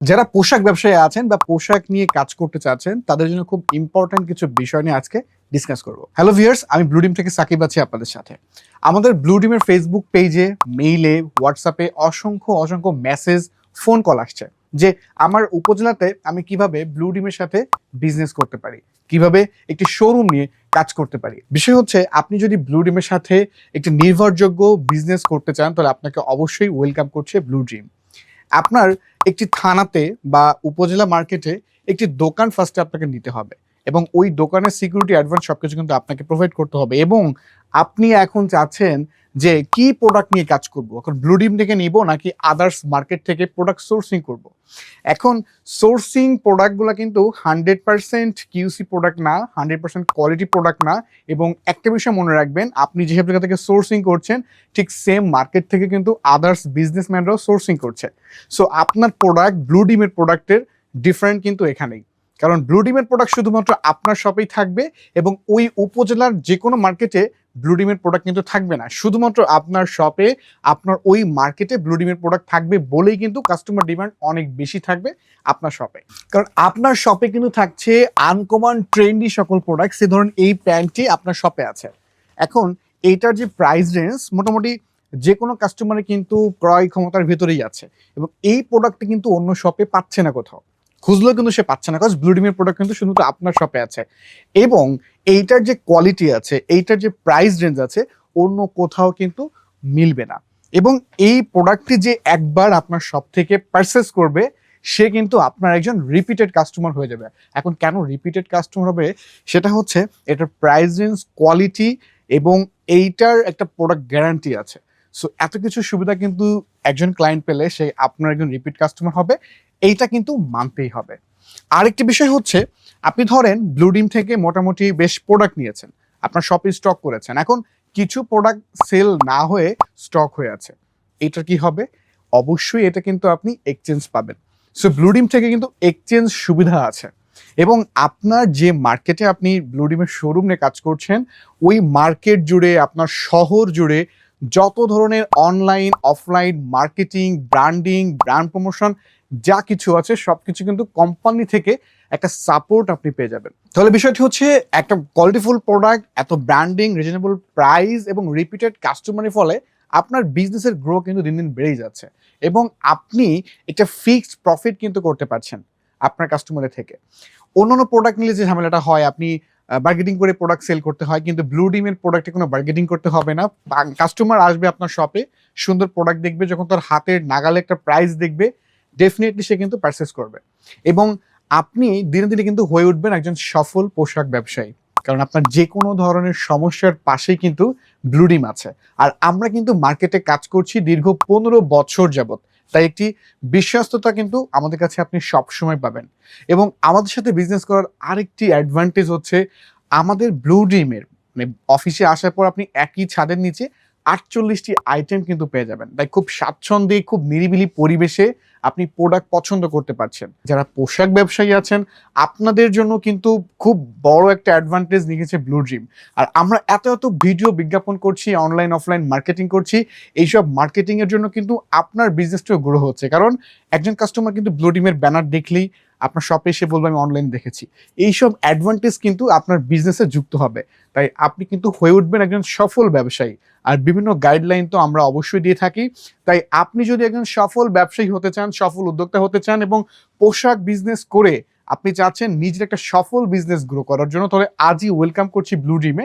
যারা পোশাক ব্যবসায়ী আছেন বা পোশাক নিয়ে কাজ করতে চাচ্ছেন তাদের জন্য খুব ইম্পর্ট্যান্ট কিছু বিষয় নিয়ে আজকে ডিসকাস করব। হ্যালো ভিউয়ার্স, আমি ব্লুডিম থেকে সাকিব আছি আপনাদের সাথে। আমাদের ব্লুডিমের ফেসবুক পেজে, মেইলে, হোয়াটসঅ্যাপে অসংখ্য অসংখ্য মেসেজ, ফোন কল আসছে যে আমার উপজেলাতে আমি কিভাবে ব্লুডিমের সাথে বিজনেস করতে পারি, কিভাবে একটি শোরুম নিয়ে কাজ করতে পারি। বিষয় হচ্ছে, আপনি যদি ব্লুডিমের সাথে একটি নির্ভরযোগ্য বিজনেস করতে চান তাহলে আপনাকে অবশ্যই ওয়েলকাম করছে ব্লুডিম। আপনার একটি থানাতে বা উপজেলা মার্কেটে একটি দোকান ফার্স্টে আপনাকে নিতে হবে এবং ওই দোকানের সিকিউরিটি অ্যাডভান্স সবকিছু কিন্তু আপনাকে প্রোভাইড করতে হবে। এবং আপনি এখন চাচ্ছেন যে কি প্রোডাক্ট নিয়ে কাজ করব, এখন ব্লুডিম থেকে নিব নাকি আদার্স মার্কেট থেকে প্রোডাক্ট সোর্সিং করব। এখন সোর্সিং প্রোডাক্টগুলো কিন্তু 100% কিউসি প্রোডাক্ট না, 100% কোয়ালিটি প্রোডাক্ট না। এবং একটা বিষয় মনে রাখবেন, আপনি যেসব জায়গা থেকে সোর্সিং করছেন ঠিক সেম মার্কেট থেকে কিন্তু আদার্স বিজনেসম্যানরাও সোর্সিং করছে। সো আপনার প্রোডাক্ট ব্লুডিমের প্রোডাক্টের ডিফারেন্ট কিন্তু এখানেই, কারণ ব্লুডিমের প্রোডাক্ট শুধুমাত্র আপনার শপেই থাকবে এবং ওই উপজেলার যে কোনো মার্কেটে ব্লুডিমের প্রোডাক্ট কিন্তু থাকবে না। শুধুমাত্র আপনার শপে, আপনার ওই মার্কেটে ব্লুডিমের প্রোডাক্ট থাকবে বলেই কিন্তু কাস্টমার ডিমান্ড অনেক বেশি থাকবে আপনার শপে। কারণ আপনার শপে কিন্তু থাকছে আনকমন ট্রেন্ডি সকল প্রোডাক্ট। সে ধরুন এই প্যান্টটি আপনার শপে আছে। এখন এইটার যে প্রাইস রেঞ্জ মোটামুটি যে কোনো কাস্টমারের কিন্তু ক্রয় ক্ষমতার ভেতরেই আছে এবং এই প্রোডাক্টটা কিন্তু অন্য শপে পাচ্ছে না, কোথাও খুঁজলেও কিন্তু সে পাচ্ছে না, কারণ ব্লুডিমের প্রোডাক্ট কিন্তু শুধুমাত্র আপনার শপে আছে। এবং এইটার যে কোয়ালিটি আছে, এইটার যে প্রাইস রেঞ্জ আছে, অন্য কোথাও কিন্তু মিলবে না। এবং এই প্রোডাক্টটি যে একবার আপনার শপ থেকে পারচেস করবে সে কিন্তু আপনার একজন রিপিটেড কাস্টমার হয়ে যাবে। এখন কেন রিপিটেড কাস্টমার হবে, সেটা হচ্ছে এটার প্রাইস রেঞ্জ, কোয়ালিটি এবং এইটার একটা প্রোডাক্ট গ্যারান্টি আছে। সো এত কিছু সুবিধা কিন্তু একজন ক্লায়েন্ট পেলে সে আপনার একজন রিপিট কাস্টমার হবে, এইটা কিন্তু মানতেই হবে। আরেকটি বিষয় হচ্ছে, আপনি ধরেন ব্লুডিম থেকে মোটামুটি বেশ প্রোডাক্ট নিয়েছেন, আপনার শপে স্টক করেছেন, এখন কিছু প্রোডাক্ট সেল না হয়ে স্টক হয়ে আছে। এটা কি হবে? অবশ্যই এটা কিন্তু আপনি এক্সচেঞ্জ পাবেন। সো ব্লুডিম থেকে কিন্তু এক্সচেঞ্জ সুবিধা আছে। এবং আপনার যে মার্কেটে আপনি ব্লুডিমের শোরুম নিয়ে কাজ করছেন, ওই মার্কেট জুড়ে, আপনার শহর জুড়ে যত ধরনের online offline marketing, branding, brand promotion যা কিছু আছে সবকিছু কিন্তু কোম্পানি থেকে একটা সাপোর্ট আপনি পেয়ে যাবেন। তাহলে বিষয়টি হচ্ছে, একটা কোয়ালিটিফুল প্রোডাক্ট, এত ব্র্যান্ডিং, রিজনেবল প্রাইস এবং রিপিটেড কাস্টমারের ফলে আপনার বিজনেসের গ্রো কিন্তু দিন দিন বেড়েই যাচ্ছে এবং আপনি একটা ফিক্সড প্রফিট কিন্তু করতে পারছেন আপনার কাস্টমারের থেকে। অন্যান্য প্রোডাক্ট নিলে যে ঝামেলাটা হয়, আপনি বার্গেটিং করে প্রোডাক্ট সেল করতে হয়, কিন্তু ব্লুডিমের প্রোডাক্টে কোনো বার্গেটিং করতে হবে না। কাস্টমার আসবে আপনার শপে, সুন্দর প্রোডাক্ট দেখবে, যখন তার হাতের নাগালে একটা প্রাইস দেখবে ডেফিনেটলি সে কিন্তু পারচেস করবে। এবং আপনি দিনে দিনে কিন্তু হয়ে উঠবেন একজন সফল পোশাক ব্যবসায়ী, কারণ আপনার যে কোনো ধরনের সমস্যার পাশেই কিন্তু ব্লুডিম আছে। আর আমরা কিন্তু মার্কেটে কাজ করছি দীর্ঘ 15 বছর যাবত, তাই একটি বিশ্বস্ততা কিন্তু আমাদের কাছে আপনি সবসময় পাবেন। এবং আমাদের সাথে বিজনেস করার আরেকটি অ্যাডভান্টেজ হচ্ছে, আমাদের ব্লুডিমের মানে অফিসে আসার পর আপনি একই ছাদের নিচে 48টি আইটেম কিন্তু পেয়ে যাবেন। তাই খুব স্বাচ্ছন্দ্যে, খুব নিরিবিলি পরিবেশে আপনি প্রোডাক্ট পছন্দ করতে পারছেন। যারা পোশাক ব্যবসায়ী আছেন আপনাদের জন্য কিন্তু খুব বড় একটা অ্যাডভান্টেজ নিয়েছে ব্লুডিম। আর আমরা এত এত ভিডিও বিজ্ঞাপন করছি, অনলাইন অফলাইন মার্কেটিং করছি, এইসব মার্কেটিং এর জন্য কিন্তু আপনার বিজনেসটাও গ্রো হচ্ছে। কারণ একজন কাস্টমার কিন্তু ব্লুডিমের ব্যানার দেখলেই আপনার শপে এসে বলবে আমি অনলাইন দেখেছি। এইসব অ্যাডভান্টেজ কিন্তু আপনার বিজনেসে যুক্ত হবে, তাই আপনি কিন্তু হয়ে উঠবেন একজন সফল ব্যবসায়ী। আর বিভিন্ন গাইডলাইন তো আমরা অবশ্যই দিয়ে থাকি। তাই আপনি যদি একজন সফল ব্যবসায়ী হতে চান, সফল উদ্যোক্তা হতে চান এবং পোশাক বিজনেস করে আপনি চাচ্ছেন নিজের একটা সফল বিজনেস গ্রো করার জন্য, তাহলে আজই ওয়েলকাম করছি ব্লুডিমে।